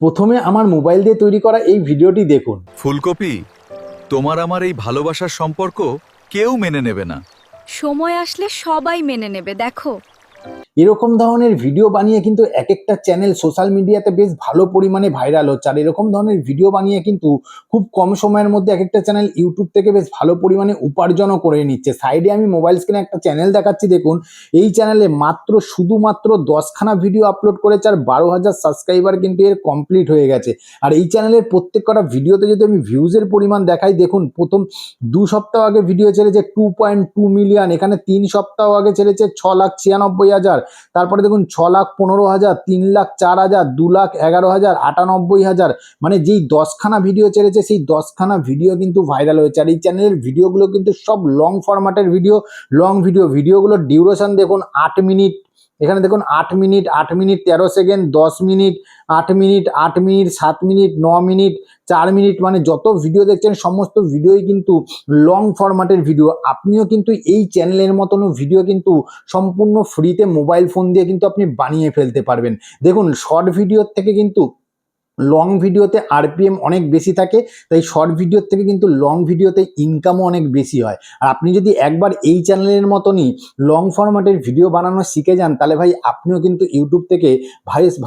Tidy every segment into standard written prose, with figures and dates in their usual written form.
প্রথমে আমার মোবাইল দিয়ে তৈরি করা এই ভিডিওটি দেখুন। ফুলকপি, তোমার আমার এই ভালোবাসার সম্পর্ক কেউ মেনে নেবে না। সময় আসলে সবাই মেনে নেবে, দেখো। এরকম ধরনের ভিডিও বানিয়ে কিন্তু এক একটা চ্যানেল সোশ্যাল মিডিয়াতে বেশ ভালো পরিমাণে ভাইরাল হচ্ছে। আর এরকম ধরনের ভিডিও বানিয়ে কিন্তু খুব কম সময়ের মধ্যে এক একটা চ্যানেল ইউটিউব থেকে বেশ ভালো পরিমাণে উপার্জনও করে নিচ্ছে। সাইডে আমি মোবাইল স্ক্রিনে একটা চ্যানেল দেখাচ্ছি, দেখুন। এই চ্যানেলে শুধুমাত্র 10খানা ভিডিও আপলোড করেছে আর 12,000 সাবস্ক্রাইবার কিন্তু এর কমপ্লিট হয়ে গেছে। আর এই চ্যানেলের প্রত্যেক কটা ভিডিওতে যদি আমি ভিউজের পরিমাণ দেখাই, দেখুন, প্রথম 2 সপ্তাহ আগে ভিডিও ছেড়েছে 2.2 মিলিয়ন, এখানে 3 সপ্তাহ আগে ছেড়েছে 6,96,000, তারপরে দেখুন 6,15,000, 3,04,000, 2,11,000, 98,000। মানে যেই 10খানা ভিডিও ছেড়েছে সেই 10খানা ভিডিও কিন্তু ভাইরাল হয়েছে। আর এই চ্যানেলের ভিডিওগুলো কিন্তু সব লং ফরম্যাটের ভিডিও। ভিডিওগুলোর ডিউরেশন দেখুন 8 মিনিট, এখানে দেখুন 8 minute, 8 minute 13 second, 10 minute, 8 minute, 8 minute, 7 minute, 9 minute, 4 minute. মানে যত ভিডিও দেখছেন সমস্ত ভিডিওই কিন্তু লং ফরম্যাটের ভিডিও। আপনিও কিন্তু এই চ্যানেলের মতন ভিডিও কিন্তু সম্পূর্ণ ফ্রিতে মোবাইল ফোন দিয়ে কিন্তু আপনি বানিয়ে ফেলতে পারবেন। দেখুন, শর্ট ভিডিওর থেকে কিন্তু লং ভিডিওতে আরপিএম অনেক বেশি থাকে, তাই শর্ট ভিডিওর থেকে কিন্তু লং ভিডিওতে ইনকামও অনেক বেশি হয়। আর আপনি যদি একবার এই চ্যানেলের মতনই লং ফরম্যাটের ভিডিও বানানো শিখে যান, তাহলে ভাই আপনিও কিন্তু ইউটিউব থেকে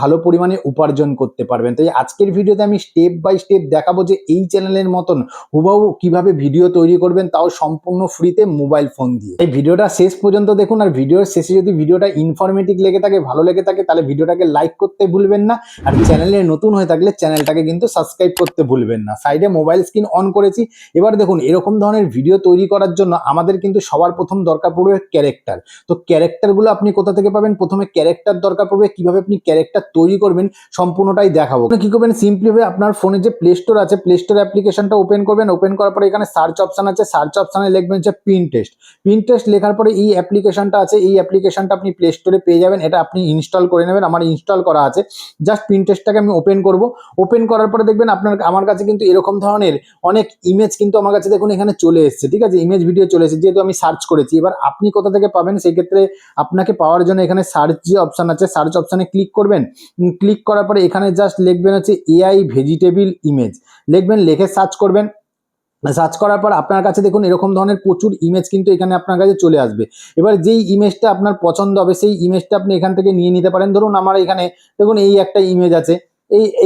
ভালো পরিমাণে উপার্জন করতে পারবেন। তাই আজকের ভিডিওতে আমি স্টেপ বাই স্টেপ দেখাবো যে এই চ্যানেলের মতন হুবহু কিভাবে ভিডিও তৈরি করবেন, তাও সম্পূর্ণ ফ্রিতে মোবাইল ফোন দিয়ে। এই ভিডিওটা শেষ পর্যন্ত দেখুন। আর ভিডিওর শেষে যদি ভিডিওটা ইনফরমেটিভ লেগে থাকে, ভালো লেগে থাকে, তাহলে ভিডিওটাকে লাইক করতে ভুলবেন না। আর চ্যানেলে নতুন হয়ে থাকলে চ্যানেলটাকে কিন্তু সাবস্ক্রাইব করতে ভুলবেন না। সাইডে মোবাইল স্ক্রিন অন করেছি। এবার দেখুন, এরকম ধরনের ভিডিও তৈরি করার জন্য আমাদের কিন্তু সবার প্রথম দরকার পড়বে ক্যারেক্টার। তো ক্যারেক্টারগুলো আপনি কোথা থেকে পাবেন? প্রথমে ক্যারেক্টার দরকার পড়বে। কিভাবে আপনি ক্যারেক্টার তৈরি করবেন সম্পূর্ণটাই দেখাবো। কি করবেন? সিম্পলি ভাবে আপনার ফোনে যে প্লে স্টোর আছে, প্লে স্টোর অ্যাপ্লিকেশনটা ওপেন করবেন। ওপেন করার পরে এখানে সার্চ অপশন আছে, সার্চ অপশনে লিখবেন যে পিনটেস্ট। পিনটেস্ট লেখার পরে এই অ্যাপ্লিকেশনটা আছে, এই অ্যাপ্লিকেশনটা আপনি প্লে স্টোরে পেয়ে যাবেন। এটা আপনি ইনস্টল করে নেবেন। আমার ইনস্টল করা আছে। জাস্ট পিনটেস্টটাকে আমি ওপেন করব। ওপেন করার পরে দেখবেন আমার কাছে কিন্তু এরকম ধরনের অনেক ইমেজ কিন্তু আমার কাছে দেখুন এখানে চলে এসেছে। ঠিক আছে, ইমেজ ভিডিও চলে এসেছে, যেহেতু আমি সার্চ করেছি। এবার আপনি কোথা থেকে পাবেন? সেই ক্ষেত্রে আপনাকে পাওয়ার জন্য এখানে সার্চ যে অপশন আছে, সার্চ অপশনে ক্লিক করবেন। ক্লিক করার পরে এখানে জাস্ট লিখবেন হচ্ছে এআই ভেজিটেবল ইমেজ, লিখবেন, লিখে সার্চ করবেন। সার্চ করার পর আপনার কাছে দেখুন এরকম ধরনের প্রচুর ইমেজ কিন্তু এখানে আপনার কাছে চলে আসবে। এবার যেই ইমেজটা আপনার পছন্দ হবে সেই ইমেজটা আপনি এখান থেকে নিয়ে নিতে পারেন। ধরুন আমার এখানে দেখুন এই একটা ইমেজ আছে,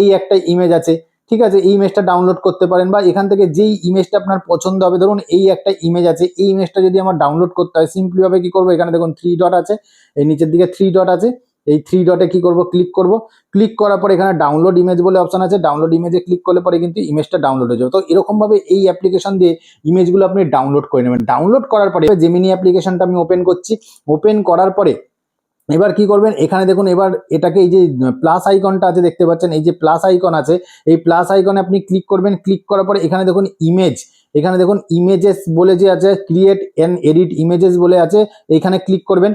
এই একটা ইমেজ আছে। ঠিক আছে, এই ইমেজটা ডাউনলোড করতে পারেন, বা এখান থেকে যেই ইমেজটা আপনার পছন্দ হবে, ধরুন এই একটা ইমেজ আছে, এই ইমেজটা যদি আমার ডাউনলোড করতে হয়, সিম্পলি ভাবে কি করবো, এখানে দেখুন 3 ডট আছে, এই নিচের দিকে 3 ডট আছে, এই 3 ডটে কি করব, ক্লিক করব। ক্লিক করার পর এখানে ডাউনলোড ইমেজ বলে অপশন আছে, ডাউনলোড ইমেজে ক্লিক করলে পরে কিন্তু ইমেজটা ডাউনলোড হয়ে যাবে। তো এরকম ভাবে এই অ্যাপ্লিকেশন দিয়ে ইমেজগুলো আপনি ডাউনলোড করে নেবেন। ডাউনলোড করার পরে জেমিনি অ্যাপ্লিকেশনটা আমি ওপেন করছি। ওপেন করার পরে এবার কি করবেন, এখানে দেখুন এবার এটাকে এই যে প্লাস আইকনটা আছে দেখতে পাচ্ছেন, এই যে প্লাস আইকন আছে, এই প্লাস আইকনে আপনি ক্লিক করবেন। ক্লিক করার পরে এখানে দেখুন ইমেজ, এখানে দেখুন ইমেজেস বলে যে আছে, ক্রিয়েট এন্ড এডিট ইমেজেস বলে আছে, এখানে ক্লিক করবেন।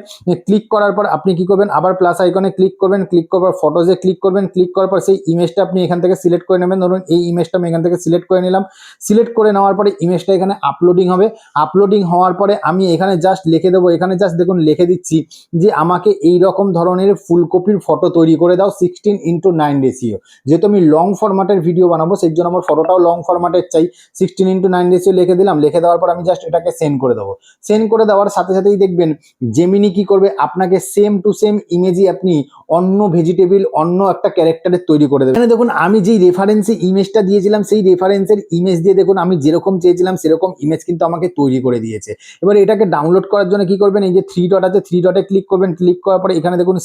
ক্লিক করার পর আপনি কি করবেন, আবার প্লাস আইকনে ক্লিক করবেন। ক্লিক করার পর ফটোজে ক্লিক করবেন। ক্লিক করার পর সেই ইমেজটা আপনি এখান থেকে সিলেক্ট করে নেবেন। ধরুন এই ইমেজটা আমি এখান থেকে সিলেক্ট করে নিলাম। সিলেক্ট করে নেওয়ার পরে ইমেজটা এখানে আপলোডিং হবে। আপলোডিং হওয়ার পরে আমি এখানে জাস্ট লিখে দেবো, এখানে জাস্ট দেখুন লিখে দিচ্ছি যে আমাকে এই রকম ধরনের ফুলকপির ফটো তৈরি করে দাও 16:9 রেশিও। যেহেতু আমি লং ফরম্যাটের ভিডিও বানাবো, সেই জন্য আমার ফটোটাও লং ফরম্যাটের চাই। 16:9 রেশিও লিখে দিলাম। লিখে দেওয়ার পর আমি জাস্ট এটাকে সেন্ড করে দেবো। সেন্ড করে দেওয়ার সাথে সাথেই দেখবেন জেমিনি কি করবে, আপনাকে সেম টু সেম ইমেজই আপনি অন্য ভেজিটেবল, অন্য একটা ক্যারেক্টারের তৈরি করে দেবে। এখানে দেখুন আমি যেই রেফারেন্সে ইমেজটা দিয়েছিলাম, সেই রেফারেন্সের ইমেজ দিয়ে দেখুন আমি যেরকম চেয়েছিলাম সেরকম ইমেজ কিন্তু আমাকে তৈরি করে দিয়েছে। এবার এটাকে ডাউনলোড করার জন্য কি করবেন, এই যে 3 ডট আছে, 3 ডটে ক্লিক করবেন। ক্লিক করার পরে এখানে দেখুন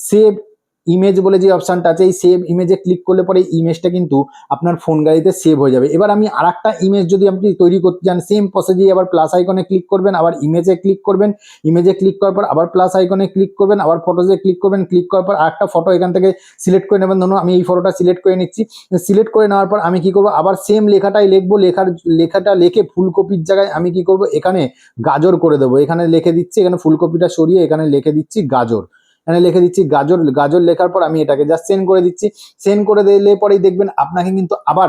সেভ ইমেজ বলে যে অপশনটা আছে, এই সেভ ইমেজে ক্লিক করলে পরে ইমেজটা কিন্তু আপনার ফোন গ্যালারিতে সেভ হয়ে যাবে। এবার আমি আরেকটা ইমেজ যদি আপনি তৈরি করতে চান, সেম প্রসেসেই আবার প্লাস আইকনে ক্লিক করবেন, আবার ইমেজে ক্লিক করবেন। ইমেজে ক্লিক করার পর আবার প্লাস আইকনে ক্লিক করবেন, আবার ফটোজে ক্লিক করবেন। ক্লিক করার পর আরেকটা ফটো এখান থেকে সিলেক্ট করে নেবেন। ধরুন আমি এই ফটোটা সিলেক্ট করে নিচ্ছি। সিলেক্ট করে নেওয়ার পর আমি কি করব, আবার সেম লেখাটাই লিখবো। লেখাটা লিখে ফুলকপির জায়গায় আমি কি করব, এখানে গাজর করে দেবো। এখানে লিখে দিচ্ছি, এখানে ফুলকপিটা সরিয়ে এখানে লিখে দিচ্ছি গাজর। এখানে লিখে দিচ্ছি গাজর। গাজর লেখার পর আমি এটাকে জাস্ট সেন্ড করে দিচ্ছি। সেন্ড করে দিলে পরেই দেখবেন আপনাকে কিন্তু আবার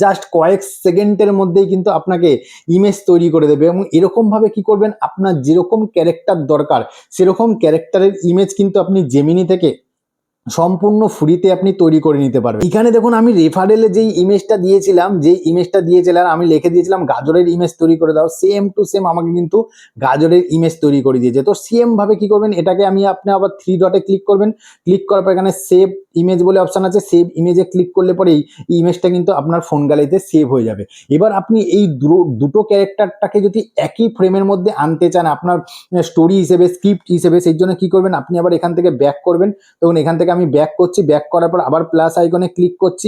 জাস্ট কয়েক সেকেন্ডের মধ্যেই কিন্তু আপনাকে ইমেজ তৈরি করে দেবে। এবং এরকম ভাবে কি করবেন, আপনার যেরকম ক্যারেক্টার দরকার সেরকম ক্যারেক্টারের ইমেজ কিন্তু আপনি জেমিনি থেকে সম্পূর্ণ ফ্রিতে আপনি তৈরি করে নিতে পারবেন। এখানে দেখুন আমি রেফারেলে যেই ইমেজটা দিয়েছিলাম আমি লিখে দিয়েছিলাম গাজরের ইমেজ তৈরি করে দাও, সেম টু সেম আমাকে কিন্তু গাজরের ইমেজ তৈরি করে দিয়েছে। তো সেম ভাবে কি করবেন, এটাকে আপনি আবার থ্রি ডটে ক্লিক করবেন। ক্লিক করার পর এখানে সেভ ইমেজ বলে অপশন আছে, সেভ ইমেজে ক্লিক করলে পরেই এই ইমেজটা কিন্তু আপনার ফোন গ্যালারিতে সেভ হয়ে যাবে। এবার আপনি এই দুটো ক্যারেক্টারটাকে যদি একই ফ্রেমের মধ্যে আনতে চান আপনার স্টোরি হিসেবে, স্ক্রিপ্ট হিসেবে, সেই জন্য কি করবেন, আপনি আবার এখান থেকে ব্যাক করবেন। তখন এখান থেকে আমি ব্যাক করছি, ব্যাক করার পর আবার প্লাস আইকনে ক্লিক করছি,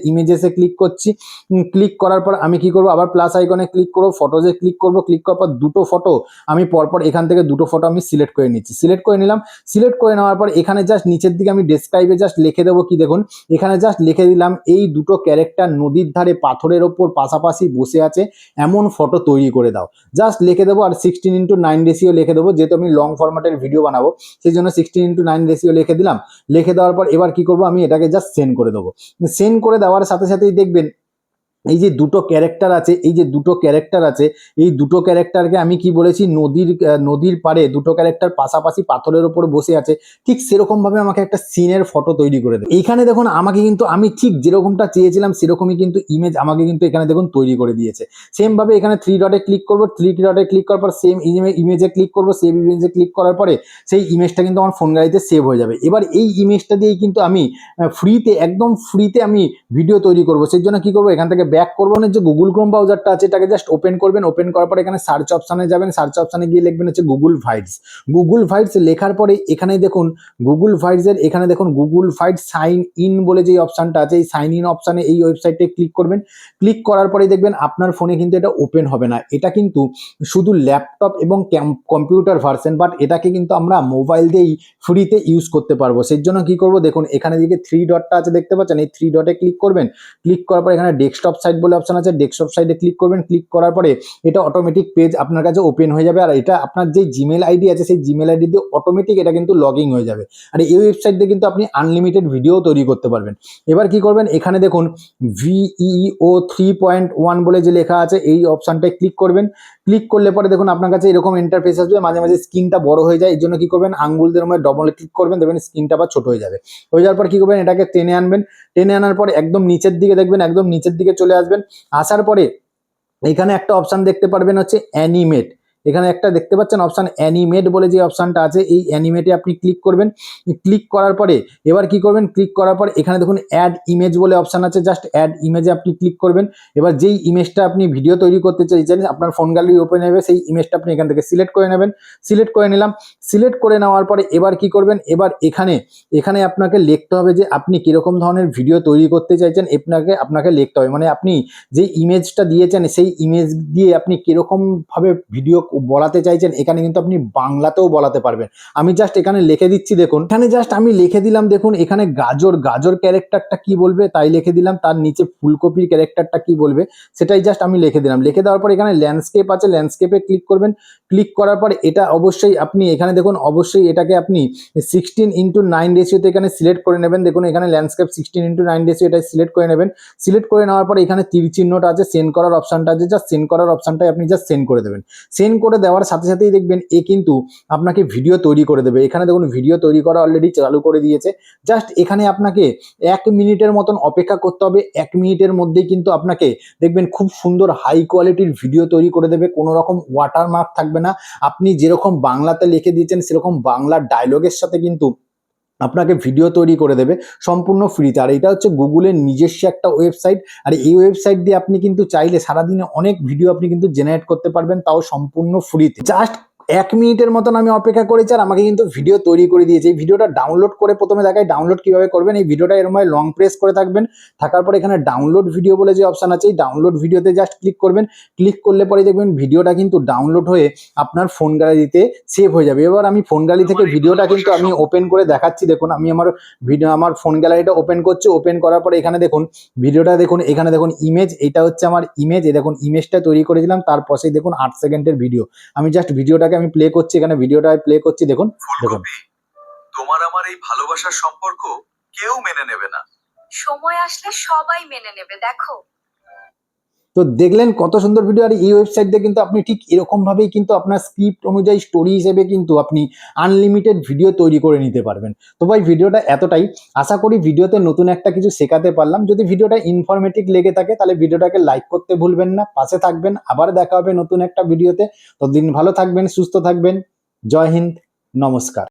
ইমেজেসে ক্লিক করছি। ক্লিক করার পর আমি কি করব, আবার প্লাস আইকনে ক্লিক করব, ফটোজে ক্লিক করব। ক্লিক করার পর দুটো ফটো আমি পরপর এখান থেকে দুটো ফটো আমি সিলেক্ট করে নিচ্ছি, সিলেক্ট করে নিলাম। সিলেক্ট করে নেওয়ার পর এখানে জাস্ট নিচের দিকে আমি ডেসক্রাইবে জাস্ট লিখে দেবো কি, দেখুন এখানে জাস্ট লিখে দিলাম এই দুটো ক্যারেক্টার নদীর ধারে পাথরের ওপর পাশাপাশি বসে আছে এমন ফটো তৈরি করে দাও, জাস্ট লিখে দেবো। আর 16:9 রেশিও লিখে দেবো, যেহেতু আমি লং ফরম্যাটের ভিডিও বানাবো সেই জন্য 16:9 রেশিও লিখে দিলাম। লিখে দেওয়ার পর এবার কি করব, আমি এটাকে জাস্ট সেন্ড করে দেবো। সেন্ড করে দেওয়ার সাথে সাথেই দেখবেন এই যে দুটো ক্যারেক্টার আছে, এই দুটো ক্যারেক্টারকে আমি কি বলেছি, নদীর পাড়ে দুটো ক্যারেক্টার পাশাপাশি পাথরের উপর বসে আছে, ঠিক সেরকম ভাবে আমাকে একটা সিনের ফটো তৈরি করে দেবে। এইখানে দেখুন আমাকে কিন্তু আমি ঠিক যেরকমটা চেয়েছিলাম সেরকমই কিন্তু ইমেজ আমাকে কিন্তু এখানে দেখুন তৈরি করে দিয়েছে। সেম ভাবে এখানে থ্রি ডটে ক্লিক করবো, থ্রি ডটে ক্লিক করার পর সেম ইমেজে ক্লিক করবো, সেম ইমেজে ক্লিক করার পরে সেই ইমেজটা কিন্তু আমার ফোন গ্যালারিতে সেভ হয়ে যাবে। এবার এই ইমেজটা দিয়েই কিন্তু আমি একদম ফ্রিতে আমি ভিডিও তৈরি করবো। সেই জন্য কি করবো, এখান থেকে ব্যাক করবো, না যে গুগল ক্রোম ব্রাউজারটা আছে এটাকে জাস্ট ওপেন করবেন। ওপেন করার পরে এখানে সার্চ অপশানে যাবেন, সার্চ অপশানে গিয়ে লিখবেন হচ্ছে গুগল ফাইটস। গুগল ফাইটস লেখার পরে এখানে দেখুন গুগল ফাইটস সাইন ইন বলে যে অপশানটা আছে, এই সাইন ইন অপশানে এই ওয়েবসাইটে ক্লিক করবেন। ক্লিক করার পরে দেখবেন আপনার ফোনে কিন্তু এটা ওপেন হবে না, এটা কিন্তু শুধু ল্যাপটপ এবং কম্পিউটার ভার্সন, বাট এটাকে কিন্তু আমরা মোবাইল দিয়েই ফ্রিতে ইউজ করতে পারবো। সেই জন্য কি করবো, দেখুন এখানে দিকে থ্রি ডটটা আছে দেখতে পাচ্ছেন, এই থ্রি ডটে ক্লিক করবেন। ক্লিক করার পর এখানে ডেস্কটপ সাইট বলে অপশন আছে, ডেস্কটপ সাইটে ক্লিক করবেন। ক্লিক করার পরে এটা অটোমেটিক পেজ আপনার কাছে ওপেন হয়ে যাবে। আর এটা আপনার যে জিমেল আইডি আছে সেই জিমেল আইডি দিয়ে অটোমেটিক এটা কিন্তু লগ ইন হয়ে যাবে। আর এই ওয়েবসাইট দিয়ে কিন্তু আপনি আনলিমিটেড ভিডিও তৈরি করতে পারবেন। এবার কি করবেন, এখানে দেখুন ভিইও 3.1 বলে যে লেখা আছে এই অপশনটায় ক্লিক করবেন। ক্লিক করলে পরে দেখুন আপনার কাছে এরকম ইন্টারফেস আসবে, মাঝে মাঝে স্ক্রিনটা বড় হয়ে যায়, এই জন্য কি করবেন, আঙ্গুল দিয়ে ডবল ক্লিক করবেন, দেখবেন স্ক্রিনটা আবার ছোট হয়ে যাবে। হয়ে যাওয়ার পর কি করবেন, এটাকে টেনে আনবেন। টেনে আনার পর একদম নিচের দিকে দেখবেন, একদম নিচের দিকে চলে আসবেন। আসার পরে এখানে একটা অপশন দেখতে পারবেন হচ্ছে অ্যানিমেট। এখানে একটা দেখতে পাচ্ছেন অপশন অ্যানিমেট বলে যে অপশনটা আছে, এই অ্যানিমেটে আপনি ক্লিক করবেন। ক্লিক করার পরে এবার কি করবেন, ক্লিক করার পর এখানে দেখুন অ্যাড ইমেজ বলে অপশন আছে, জাস্ট অ্যাড ইমেজে আপনি ক্লিক করবেন। এবার যেই ইমেজটা আপনি ভিডিও তৈরি করতে চাইছেন আপনার ফোন গ্যালারি ওপেন হবে, সেই ইমেজটা আপনি এখান থেকে সিলেক্ট করে নেবেন। সিলেক্ট করে নিলাম। সিলেক্ট করে নেওয়ার পরে এবার কি করবেন, এবার এখানে আপনাকে লিখতে হবে যে আপনি কিরকম ধরনের ভিডিও তৈরি করতে চাইছেন, আপনাকে লিখতে হবে, মানে আপনি যে ইমেজটা দিয়েছেন সেই ইমেজ দিয়ে আপনি কিরকম ভাবে ভিডিও বলাতে চাইছেন, এখানে কিন্তু আপনি বাংলাতেও বলাতে পারবেন। আমি জাস্ট এখানে লিখে দিচ্ছি, দেখুন এখানে জাস্ট আমি লিখে দিলাম, দেখুন এখানে গাজর ক্যারেক্টারটা কি বলবে তাই লিখে দিলাম, তার নিচে ফুলকপির ক্যারেক্টারটা কি বলবে সেটাই জাস্ট আমি লিখে দিলাম। লিখে দেওয়ার পর এখানে ল্যান্ডস্কেপ আছে, ল্যান্ডস্কেপে ক্লিক করবেন। ক্লিক করার পর এটা অবশ্যই আপনি এখানে দেখুন অবশ্যই এটাকে আপনি 16:9 রেশিওতে এখানে সিলেক্ট করে নেবেন। দেখুন এখানে ল্যান্ডস্কেপ 16:9 রেশিও এটা সিলেক্ট করে নেবেন। সিলেক্ট করে নেওয়ার পর এখানে তীর চিহ্নটা আছে, সেন্ড করার অপশনটা আছে, জাস্ট সেন্ড করার অপশনটাই আপনি জাস্ট সেন্ড করে দেবেন। সেন্ড করে দেওয়ার সাথে সাথেই দেখবেন এ কিন্তু আপনাকে ভিডিও তৈরি করে দেবে। এখানে দেখুন ভিডিও তৈরি করা অলরেডি চালু করে দিয়েছে। জাস্ট এখানে আপনাকে 1 মিনিটের মতন অপেক্ষা করতে হবে। 1 মিনিটের মধ্যেই কিন্তু আপনাকে দেখবেন খুব সুন্দর হাই কোয়ালিটির ভিডিও তৈরি করে দেবে, কোনো রকম ওয়াটারমার্ক থাকবে না। আপনি যেরকম বাংলাতে লিখে দিয়েছেন সেরকম বাংলা ডায়লগের সাথে কিন্তু আপনাকে ভিডিও তৈরি করে দেবে সম্পূর্ণ ফ্রিতে। আর এটা হচ্ছে গুগলের নিজস্ব একটা ওয়েবসাইট। আর এই ওয়েবসাইট দিয়ে আপনি কিন্তু চাইলে সারাদিনে অনেক ভিডিও আপনি কিন্তু জেনারেট করতে পারবেন, তাও সম্পূর্ণ ফ্রিতে। জাস্ট 1 মিনিটের মতন আমি অপেক্ষা করেছি আর আমাকে কিন্তু ভিডিও তৈরি করে দিয়েছে। এই ভিডিওটা ডাউনলোড করে প্রথমে দেখাই ডাউনলোড কিভাবে করবেন। এই ভিডিওটা এরকম লং প্রেস করে থাকবেন, থাকার পর এখানে ডাউনলোড ভিডিও বলে যে অপশন আছে এই ডাউনলোড ভিডিওতে জাস্ট ক্লিক করবেন। ক্লিক করলে পরে দেখবেন ভিডিওটা কিন্তু ডাউনলোড হয়ে আপনার ফোন গ্যালারিতে সেভ হয়ে যাবে। এবার আমি ফোন গ্যালারি থেকে ভিডিওটা কিন্তু আমি ওপেন করে দেখাচ্ছি। দেখুন আমি আমার ফোন গ্যালারিটা ওপেন করছি। ওপেন করার পরে এখানে দেখুন ভিডিওটা দেখুন, এখানে দেখুন ইমেজ, এটা হচ্ছে আমার ইমেজ। এই দেখুন ইমেজটা তৈরি করেছিলাম, তার পাশেই দেখুন 8 সেকেন্ডের ভিডিও। আমি জাস্ট ভিডিওটাকে আমি প্লে করছি, এখানে ভিডিওটা প্লে করছি, দেখুন দেখুন। ফুলকপি, তোমার আমার এই ভালোবাসার সম্পর্ক কেউ মেনে নেবে না। সময় আসলে সবাই মেনে নেবে, দেখো। তো দেখলেন কত সুন্দর ভিডিও। আর এই ওয়েবসাইট দিয়ে কিন্তু আপনি ঠিক এরকমভাবেই কিন্তু আপনার স্ক্রিপ্ট অনুযায়ী স্টোরি হিসেবে কিন্তু আপনি আনলিমিটেড ভিডিও তৈরি করে নিতে পারবেন। তো ভাই ভিডিওটা এতটাই, আশা করি ভিডিওতে নতুন একটা কিছু শেখাতে পারলাম। যদি ভিডিওটা ইনফরমেটিভ লেগে থাকে তাহলে ভিডিওটাকে লাইক করতে ভুলবেন না, পাশে থাকবেন। আবার দেখা হবে নতুন একটা ভিডিওতে। ততদিন ভালো থাকবেন, সুস্থ থাকবেন। জয় হিন্দ, নমস্কার।